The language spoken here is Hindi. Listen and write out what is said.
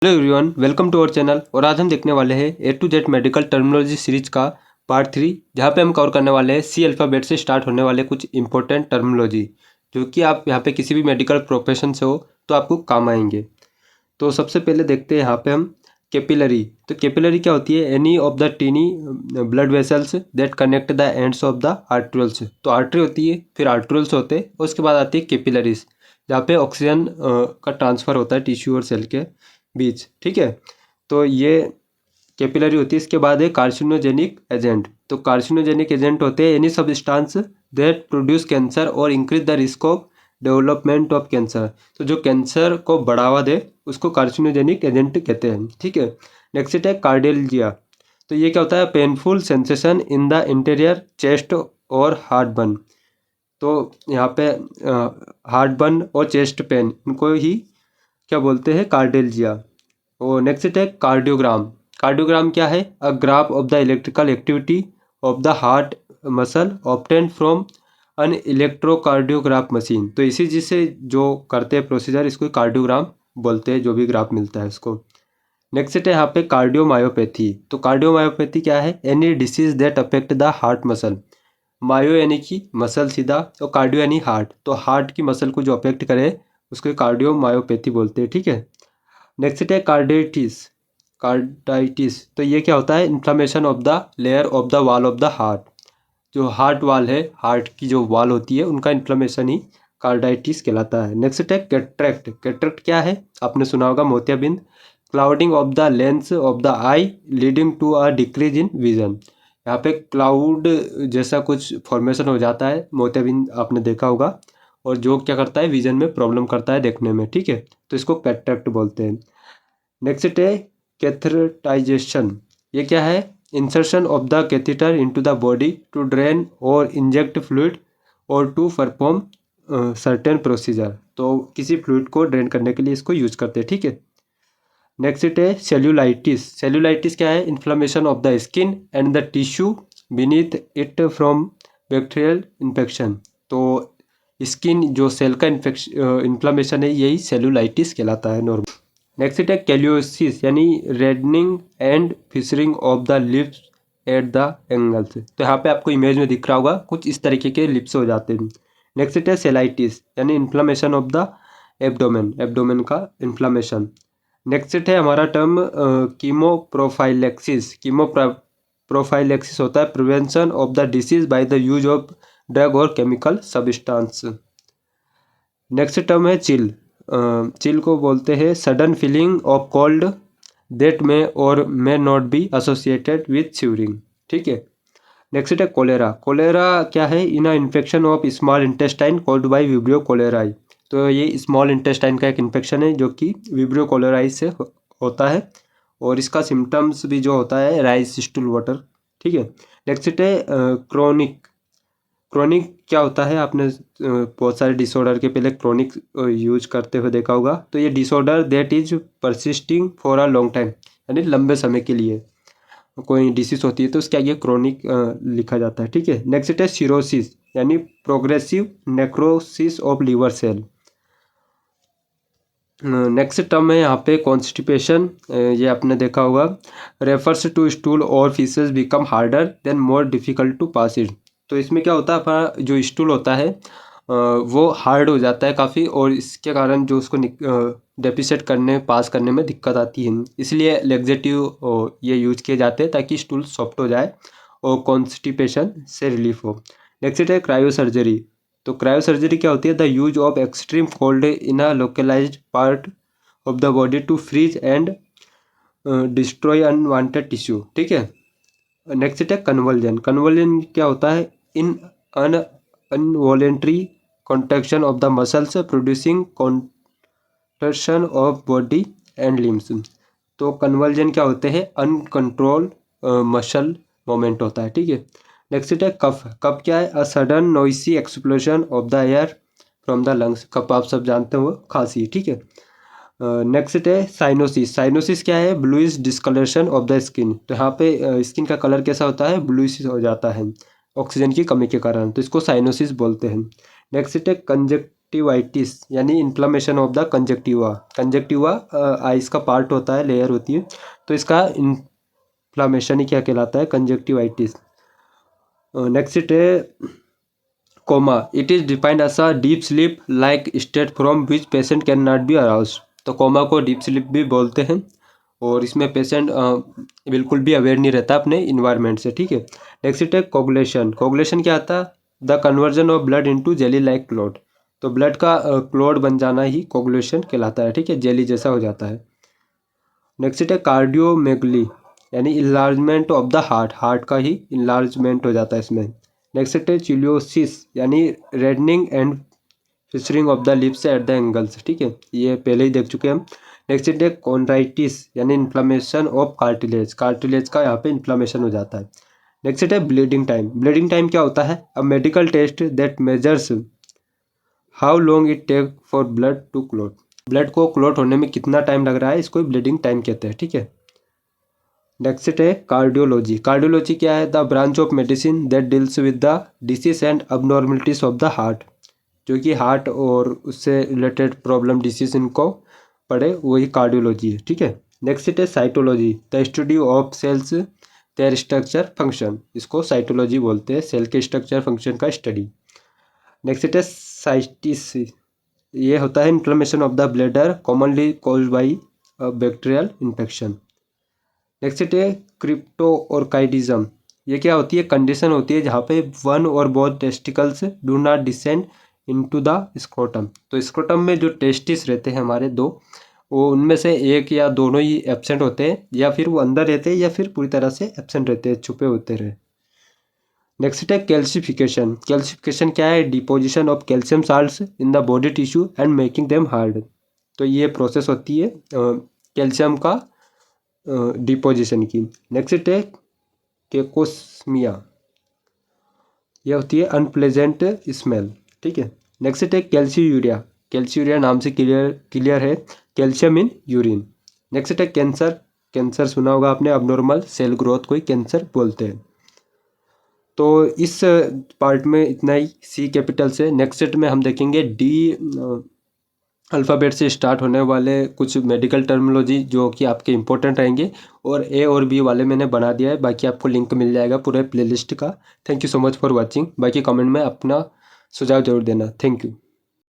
Hello everyone, welcome to our channel. और आज हम देखने वाले हैं A to Z medical terminology series का पार्ट 3, जहाँ पे हम कवर करने वाले हैं सी अल्फ़ाबेट से स्टार्ट होने वाले कुछ इंपॉर्टेंट टर्मिनोलॉजी, जो कि आप यहाँ पे किसी भी मेडिकल प्रोफेशन से हो तो आपको काम आएंगे। तो सबसे पहले देखते हैं यहाँ पे हम कैपिलरी। तो कैपिलरी क्या होती है? Any of the tiny blood vessels that connect the ends of the arterioles. तो आर्टरी होती है, फिर आर्टरियल्स होते हैं, और उसके बाद आती है कैपिलरीज, जहाँ पे ऑक्सीजन का ट्रांसफ़र होता है टिश्यू और सेल के बीच। ठीक है, तो ये कैपिलरी होती है। इसके बाद है कार्सिनोजेनिक एजेंट। तो कार्सिनोजेनिक एजेंट होते हैं any substance that produce cancer or increase the risk of development of cancer. तो जो कैंसर को बढ़ावा दे उसको कार्सिनोजेनिक एजेंट कहते हैं। ठीक है, नेक्स्ट है कार्डियल्जिया। तो ये क्या होता है? Painful sensation in the interior chest और हार्ट बर्न। तो यहाँ पे हार्ट बर्न और चेस्ट पेन, इनको ही क्या बोलते हैं? कार्डियल्जिया। और नेक्स्ट है कार्डियोग्राम। कार्डियोग्राम क्या है? A graph of the electrical activity of the heart muscle obtain from an electrocardiograph machine. तो इसी जिससे जो करते हैं प्रोसीजर, इसको कार्डियोग्राम बोलते हैं, जो भी ग्राफ मिलता है इसको। नेक्स्ट है यहाँ पे कार्डियोमायोपैथी। तो कार्डियोमायोपैथी क्या है? Any disease that affect the heart muscle. Myo यानी कि मसल सीधा, और कार्डियो यानी हार्ट। तो हार्ट की मसल को जो अफेक्ट करे उसको कार्डियोमायोपैथी बोलते हैं। ठीक है, नेक्स्ट है कार्डिटिस। कार्डाइटिस, तो ये क्या होता है? Inflammation of the layer of the wall of the heart. जो हार्ट वाल है, हार्ट की जो वॉल होती है, उनका इन्फ्लामेशन ही कार्डाइटिस कहलाता है। नेक्स्ट है कैटरेक्ट। कैटरेक्ट क्या है? आपने सुना होगा मोतियाबिंद। Clouding of the lens of the eye leading to a decrease in vision. यहाँ पे क्लाउड जैसा कुछ फॉर्मेशन हो जाता है, मोतियाबिंद आपने देखा होगा, और जो क्या करता है? विजन में प्रॉब्लम करता है, देखने में। ठीक है, तो इसको कैटरेक्ट बोलते हैं। नेक्स्ट है कैथेटराइजेशन। ये क्या है? Insertion of the catheter into the body to drain और इंजेक्ट फ्लूइड और टू परफॉर्म सर्टेन प्रोसीजर। तो किसी फ्लूइड को ड्रेन करने के लिए इसको यूज करते हैं। ठीक है, नेक्स्ट है सेल्यूलाइटिस। सेल्यूलाइटिस क्या है? Inflammation of the skin and the tissue beneath it from bacterial infection. तो स्किन जो सेल का इन्फ्लामेशन है, यही सेल्यूलाइटिस कहलाता है नॉर्मल। नेक्स्ट है कैलियोसिस, यानी reddening and fissuring of the lips at the angles. तो यहाँ पे आपको इमेज में दिख रहा होगा, कुछ इस तरीके के लिप्स हो जाते हैं। नेक्स्ट है सेलाइटिस, यानी inflammation of the abdomen, abdomen का इन्फ्लामेशन। नेक्स्ट है हमारा टर्म कीमोप्रोफाइलेक्सिस। कीमोप्रोफाइलेक्सिस होता है prevention of the disease by the use of drug or chemical substance. Next term है चिल। चिल को बोलते हैं sudden feeling of cold that may or may not be associated with shivering. ठीक है, नेक्स्ट है कोलेरा। कोलेरा क्या है? In a infection of small intestine caused by Vibrio cholerae. तो ये स्मॉल इंटेस्टाइन का एक इन्फेक्शन है जो कि विब्रियो कोलेराई से होता है, और इसका सिम्टम्स भी जो होता है राइस स्टूल वाटर। ठीक है, नेक्स्ट है क्रोनिक। क्रोनिक क्या होता है? आपने बहुत सारे डिसऑर्डर के पहले क्रोनिक यूज करते हुए देखा होगा। तो ये disorder that is persisting for a long time, यानी लंबे समय के लिए कोई डिसीज होती है तो उसके आगे क्रोनिक लिखा जाता है। ठीक है, नेक्स्ट है सिरोसिस, यानी progressive necrosis of liver cell. Next term है यहाँ पे कॉन्स्टिपेशन। ये आपने देखा होगा, रेफर्स टू स्टूल और feces become harder than more difficult to pass it. तो इसमें क्या होता है? अपना जो स्टूल होता है वो हार्ड हो जाता है काफ़ी, और इसके कारण जो उसको डेफिसेट करने पास करने में दिक्कत आती है। इसलिए लेग्जेटिव ये यूज किए जाते हैं ताकि स्टूल सॉफ्ट हो जाए और कॉन्स्टिपेशन से रिलीफ हो। नेक्स्ट है क्रायो सर्जरी। तो क्रायो सर्जरी क्या होती है? The use of extreme cold in a localised part of the body to freeze and destroy unwanted tissue. ठीक है, नेक्स्ट है कन्वर्जन। कन्वर्जन क्या होता है? In an involuntary contraction of the muscles producing contraction of body and limbs. तो कन्वर्जन क्या होते हैं? अनकंट्रोल मसल मोमेंट होता है। ठीक है, नेक्स्ट है कफ। कफ क्या है? A sudden noisy explosion of the air from the lungs. Cough आप सब जानते हो, खांसी। ठीक है, नेक्स्ट है साइनोसिस। साइनोसिस क्या है? Bluish discoloration of the skin. तो यहाँ पे स्किन का कलर कैसा होता है? ब्लूइश हो जाता है ऑक्सीजन की कमी के कारण, तो इसको साइनोसिस बोलते हैं। नेक्स्ट है कंजक्टिवाइटिस यानी inflammation of the conjunctiva. Conjunctiva ice का पार्ट होता है, लेयर होती है, तो इसका इन्फ्लामेशन ही क्या कहलाता है, कंजक्टिवाइटिस। नेक्स्ट है coma. It is defined as a deep sleep like state from which patient can not be arouse. तो कोमा को डीप स्लीप भी बोलते हैं और इसमें पेशेंट बिल्कुल भी अवेयर नहीं रहता अपने इन्वायरमेंट से, ठीक है। नेक्स्ट है कोगुलेशन। कोगुलेशन क्या आता है, the conversion of blood into jelly like clot. तो ब्लड का क्लॉट बन जाना ही कोगुलेशन कहलाता है, ठीक है, जेली जैसा हो जाता है। नेक्स्ट है कार्डियोमेगली यानी enlargement of the heart, heart का ही इन्लार्जमेंट हो जाता है इसमें। नेक्स्ट है चिलियोसिस यानी reddening and fissuring of the lips at the angles, ठीक है, ये पहले ही देख चुके हैं हम। नेक्स्ट है कॉन्ड्राइटिस यानी इन्फ्लामेशन ऑफ कार्टिलेज, कार्टिलेज का यहाँ पे इन्फ्लामेशन हो जाता है। नेक्स्ट है ब्लीडिंग टाइम। ब्लीडिंग टाइम क्या होता है, a medical test that measures how long it take for blood to clot. Blood को क्लॉट होने में कितना टाइम लग रहा है, इसको ब्लीडिंग टाइम कहते हैं, ठीक है। नेक्स्ट है कार्डियोलॉजी। कार्डियोलॉजी क्या है, the branch of medicine that deals with the disease and abnormalities of the heart. जो कि हार्ट और उससे रिलेटेड प्रॉब्लम डिसीज इनको पढ़े वही कार्डियोलॉजी है, ठीक है। नेक्स्ट है cytology, the study of cells their structure function. इसको साइटोलॉजी बोलते हैं, सेल के स्ट्रक्चर फंक्शन का स्टडी। नेक्स्ट है साइटिस, ये होता है inflammation of the bladder commonly caused by bacterial infection. Next है क्रिप्टोऑर्काइडिज्म। ये क्या होती है, कंडीशन होती है जहाँ पे वन और both testicles do not descend into the scrotum. तो स्क्रोटम में जो टेस्टिस रहते हैं हमारे दो, वो उनमें से एक या दोनों ही एब्सेंट होते हैं, या फिर वो अंदर रहते हैं या फिर पूरी तरह से एब्सेंट रहते हैं, छुपे होते रहे। नेक्स्ट है कैल्सिफिकेशन। कैल्सिफिकेशन क्या है, deposition of calcium salts in the body tissue and making them hard. तो ये प्रोसेस होती है कैल्शियम का डिपोजिशन की। नेक्स्ट है केकोस्मिया, यह होती है अनप्लेजेंट स्मेल, ठीक है। नेक्स्ट है कैल्शियूरिया। कैल्शियूरिया नाम से क्लियर है, कैल्शियम इन यूरिन। नेक्स्ट है कैंसर। कैंसर सुना होगा आपने, अबनॉर्मल सेल ग्रोथ को ही कैंसर बोलते हैं। तो इस पार्ट में इतना ही सी कैपिटल से। नेक्स्ट सेट में हम देखेंगे डी अल्फ़ाबेट से स्टार्ट होने वाले कुछ मेडिकल टर्मिनोलॉजी जो कि आपके इंपॉर्टेंट रहेंगे, और ए और बी वाले मैंने बना दिया है, बाकी आपको लिंक मिल जाएगा पूरे प्लेलिस्ट का। Thank you so much for watching. बाकी कमेंट में अपना सुझाव जरूर देना। Thank you.